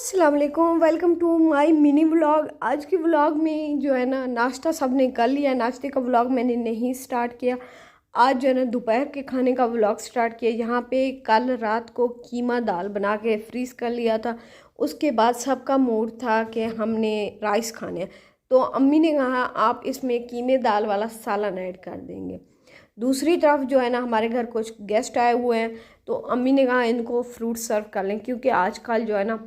अस्सलाम वालेकुम, welcome to my mini vlog. आज के व्लॉग में जो है ना, नाश्ता सब ने कर लिया। नाश्ते का व्लॉग मैंने नहीं स्टार्ट किया। आज जो है ना दोपहर के खाने का व्लॉग स्टार्ट किया। यहाँ पे कल रात को कीमा दाल बना के फ्रीज़ कर लिया था। उसके बाद सबका मूड था कि हमने राइस खाने हैं, तो अम्मी ने कहा आप इसमें कीमे दाल वाला सालन ऐड कर देंगे। दूसरी तरफ जो है ना, हमारे घर कुछ गेस्ट आए हुए हैं, तो अम्मी ने कहा इनको फ्रूट सर्व कर लें, क्योंकि आजकल जो है ना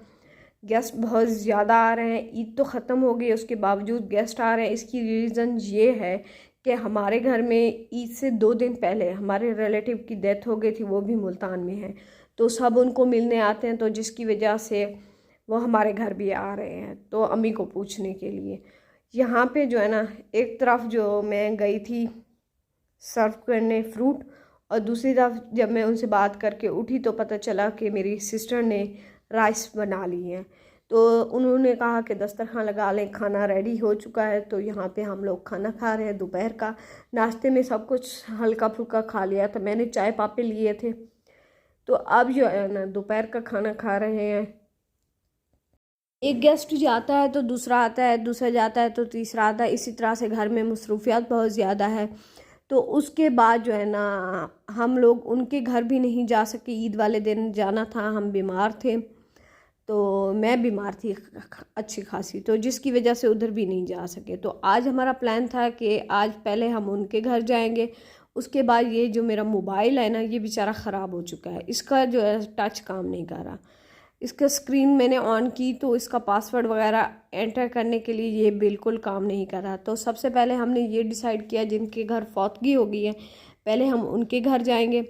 गेस्ट बहुत ज़्यादा आ रहे हैं। ईद तो ख़त्म हो गई, उसके बावजूद गेस्ट आ रहे हैं। इसकी रीज़न ये है कि हमारे घर में ईद से 2 दिन पहले हमारे रिलेटिव की डेथ हो गई थी, वो भी मुल्तान में है, तो सब उनको मिलने आते हैं, तो जिसकी वजह से वो हमारे घर भी आ रहे हैं, तो अम्मी को पूछने के लिए। यहाँ पे जो है ना, एक तरफ जो मैं गई थी सर्व करने फ्रूट, और दूसरी तरफ जब मैं उनसे बात करके उठी तो पता चला कि मेरी सिस्टर ने राइस बना ली है। तो उन्होंने कहा कि दस्तरखान लगा लें, खाना रेडी हो चुका है। तो यहाँ पे हम लोग खाना खा रहे हैं। दोपहर का नाश्ते में सब कुछ हल्का फुल्का खा लिया था, मैंने चाय पापे लिए थे। तो अब जो है ना दोपहर का खाना खा रहे हैं। एक गेस्ट जाता है तो दूसरा आता है, दूसरा जाता है तो तीसरा आता है। इसी तरह से घर में मसरूफियात बहुत ज़्यादा है। तो उसके बाद जो है ना, हम लोग उनके घर भी नहीं जा सके। ईद वाले दिन जाना था, हम बीमार थे, तो मैं बीमार थी अच्छी खासी, तो जिसकी वजह से उधर भी नहीं जा सके। तो आज हमारा प्लान था कि आज पहले हम उनके घर जाएंगे। उसके बाद ये जो मेरा मोबाइल है ना, ये बेचारा ख़राब हो चुका है। इसका जो है टच काम नहीं कर रहा। इसका स्क्रीन मैंने ऑन की तो इसका पासवर्ड वगैरह एंटर करने के लिए ये बिल्कुल काम नहीं कर रहा। तो सबसे पहले हमने ये डिसाइड किया, जिनके घर फौतगी हो गई है पहले हम उनके घर जाएंगे।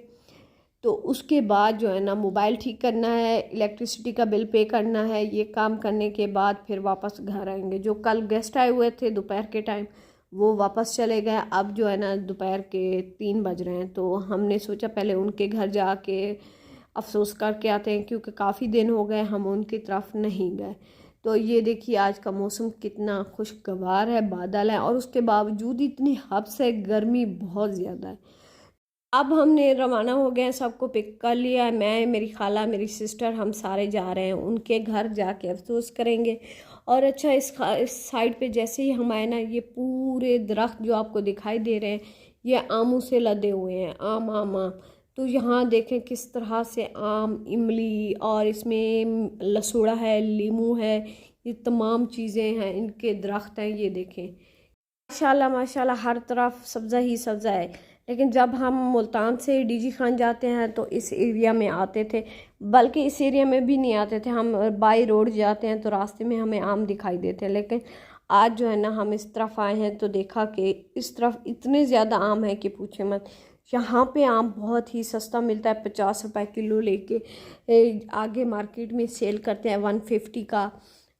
तो उसके बाद जो है ना मोबाइल ठीक करना है, इलेक्ट्रिसिटी का बिल पे करना है। ये काम करने के बाद फिर वापस घर आएंगे। जो कल गेस्ट आए हुए थे दोपहर के टाइम, वो वापस चले गए। अब जो है ना दोपहर के 3 बज रहे हैं, तो हमने सोचा पहले उनके घर जाके अफसोस करके आते हैं, क्योंकि काफ़ी दिन हो गए हम उनकी तरफ नहीं गए। तो ये देखिए आज का मौसम कितना खुशगवार है, बादल है, और उसके बावजूद इतनी हद से गर्मी बहुत ज़्यादा है। अब हमने रवाना हो गए हैं, सबको पिक कर लिया है। मैं, मेरी खाला, मेरी सिस्टर, हम सारे जा रहे हैं उनके घर जाके अफसोस करेंगे। और अच्छा, इस साइड पे जैसे ही हम आए ना, ये पूरे दरख्त जो आपको दिखाई दे रहे हैं, ये आमों से लदे हुए हैं। आम आम आम। तो यहाँ देखें किस तरह से आम, इमली, और इसमें लसूड़ा है, लीमू है, ये तमाम चीज़ें हैं, इनके दरख्त हैं। ये देखें माशाल्लाह माशाल्लाह, हर तरफ सब्ज़ा ही सब्ज़ा है। लेकिन जब हम मुल्तान से डीजी खान जाते हैं तो इस एरिया में आते थे, बल्कि इस एरिया में भी नहीं आते थे, हम बाई रोड जाते हैं तो रास्ते में हमें आम दिखाई देते हैं। लेकिन आज जो है ना हम इस तरफ आए हैं तो देखा कि इस तरफ इतने ज़्यादा आम है कि पूछे मत। यहाँ पे आम बहुत ही सस्ता मिलता है, 50 रुपए किलो लेके आगे मार्केट में सेल करते हैं 150 का,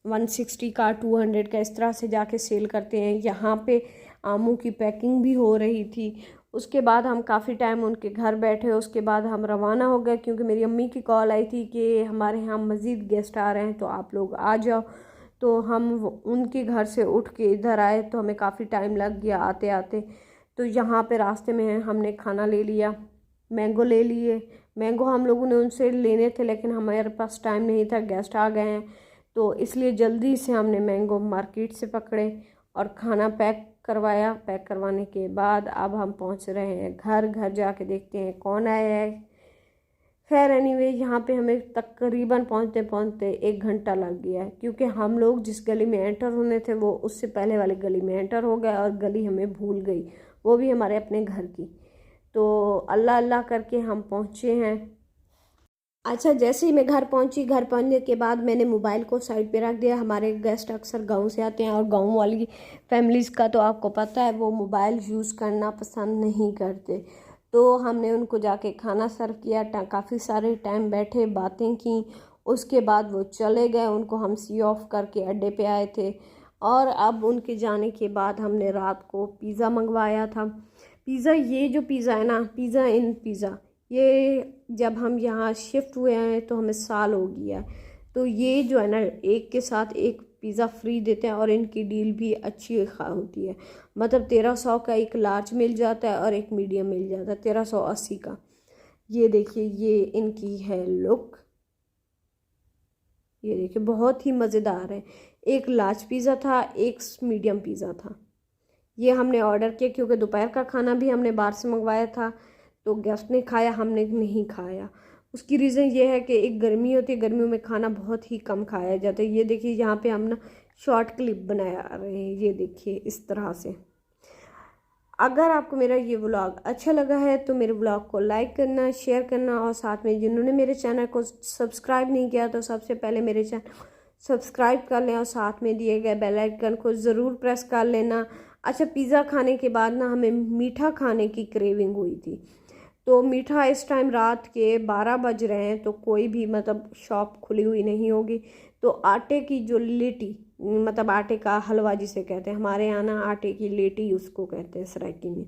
160 का, 200 का, इस तरह से जाके सेल करते हैं। यहाँ पे आमों की पैकिंग भी हो रही थी। उसके बाद हम काफ़ी टाइम उनके घर बैठे। उसके बाद हम रवाना हो गए, क्योंकि मेरी अम्मी की कॉल आई थी कि हमारे यहाँ मज़ीद गेस्ट आ रहे हैं, तो आप लोग आ जाओ। तो हम उनके घर से उठ के इधर आए, तो हमें काफ़ी टाइम लग गया आते आते। तो यहाँ पे रास्ते में हमने खाना ले लिया, मैंगो ले लिए। मैंगो हम लोगों ने उनसे लेने थे, लेकिन हमारे पास टाइम नहीं था, गेस्ट आ गए हैं, तो इसलिए जल्दी से हमने मैंगो मार्केट से पकड़े और खाना पैक करवाया। पैक करवाने के बाद अब हम पहुंच रहे हैं घर। घर जाके देखते हैं कौन आया है। खैर एनीवे, यहाँ पे हमें तकरीबन पहुंचते पहुंचते 1 घंटा लग गया है, क्योंकि हम लोग जिस गली में एंटर होने थे वो उससे पहले वाली गली में एंटर हो गए, और गली हमें भूल गई, वो भी हमारे अपने घर की। तो अल्लाह अल्लाह करके हम पहुँचे हैं। अच्छा, जैसे ही मैं घर पहुंची, घर पहुंचने के बाद मैंने मोबाइल को साइड पे रख दिया। हमारे गेस्ट अक्सर गांव से आते हैं, और गांव वाली फैमिलीज़ का तो आपको पता है, वो मोबाइल यूज़ करना पसंद नहीं करते। तो हमने उनको जाके खाना सर्व किया, काफ़ी सारे टाइम बैठे, बातें की। उसके बाद वो चले गए, उनको हम सी ऑफ करके अड्डे पे आए थे। और अब उनके जाने के बाद हमने रात को पिज़्ज़ा मंगवाया था। पिज़्ज़ा, ये जो पिज़्ज़ा है ना, पिज़्ज़ा इन पिज़्ज़ा, ये जब हम यहाँ शिफ्ट हुए हैं तो हमें साल हो गया है। तो ये जो है ना, एक के साथ एक पिज़्ज़ा फ्री देते हैं, और इनकी डील भी अच्छी होती है। मतलब 1300 का एक लार्ज मिल जाता है और एक मीडियम मिल जाता है 1380 का। ये देखिए, ये इनकी है लुक। ये देखिए बहुत ही मज़ेदार है। एक लार्ज पिज़्ज़ा था, एक मीडियम पिज़्ज़ा था। ये हमने ऑर्डर किया क्योंकि दोपहर का खाना भी हमने बाहर से मंगवाया था, तो गेस्ट ने खाया, हमने नहीं खाया। उसकी रीज़न ये है कि एक गर्मी होती है, गर्मियों में खाना बहुत ही कम खाया जाता है। ये देखिए यहाँ पे हम ना शॉर्ट क्लिप बना रहे हैं, ये देखिए इस तरह से। अगर आपको मेरा ये व्लॉग अच्छा लगा है तो मेरे व्लॉग को लाइक करना, शेयर करना, और साथ में जिन्होंने मेरे चैनल को सब्सक्राइब नहीं किया तो सबसे पहले मेरे चैनल सब्सक्राइब कर लें और साथ में दिए गए बेल आइकन को ज़रूर प्रेस कर लेना। अच्छा, पिज़्ज़ा खाने के बाद ना हमें मीठा खाने की क्रेविंग हुई थी, तो मीठा इस टाइम रात के 12 बज रहे हैं, तो कोई भी मतलब शॉप खुली हुई नहीं होगी। तो आटे की जो लेटी, मतलब आटे का हलवा जिसे कहते हैं, हमारे यहाँ ना आटे की लेटी उसको कहते हैं सराइकी में।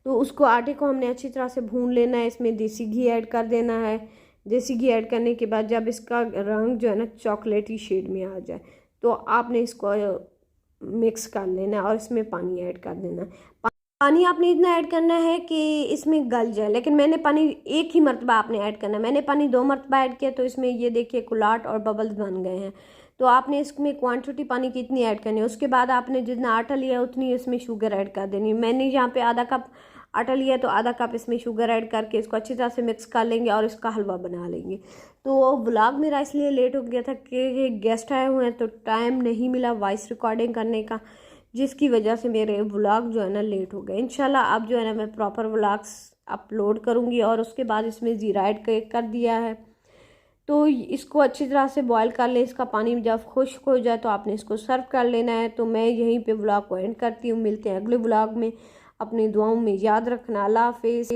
तो उसको आटे को हमने अच्छी तरह से भून लेना है। इसमें देसी घी ऐड कर देना है। देसी घी ऐड करने के बाद जब इसका रंग जो है ना चॉकलेटी शेड में आ जाए, तो आपने इसको मिक्स कर लेना है और इसमें पानी ऐड कर देना है। पानी आपने इतना ऐड करना है कि इसमें गल जाए, लेकिन मैंने पानी एक ही मरतबा आपने ऐड करना है। मैंने पानी 2 मरतबा ऐड किया, तो इसमें ये देखिए कुलाट और बबल्स बन गए हैं। तो आपने इसमें क्वांटिटी पानी की इतनी ऐड करनी है। उसके बाद आपने जितना आटा लिया उतनी इसमें शुगर ऐड कर देनी है। मैंने यहाँ पे आधा कप आटा लिया, तो आधा कप इसमें शुगर ऐड करके इसको अच्छी तरह से मिक्स कर लेंगे और इसका हलवा बना लेंगे। तो व्लॉग मेरा इसलिए लेट हो गया था कि गेस्ट आए हुए हैं, तो टाइम नहीं मिला वॉइस रिकॉर्डिंग करने का, जिसकी वजह से मेरे व्लॉग जो है ना लेट हो गए। इंशाल्लाह अब जो है ना मैं प्रॉपर व्लॉग्स अपलोड करूँगी। और उसके बाद इसमें ज़ीरा ऐड कर दिया है, तो इसको अच्छी तरह से बॉईल कर ले। इसका पानी जब खुश्क हो जाए तो आपने इसको सर्व कर लेना है। तो मैं यहीं पे व्लॉग को एंड करती हूँ। मिलते हैं अगले व्लॉग में। अपनी दुआओं में याद रखना। अल्लाह हाफिज़।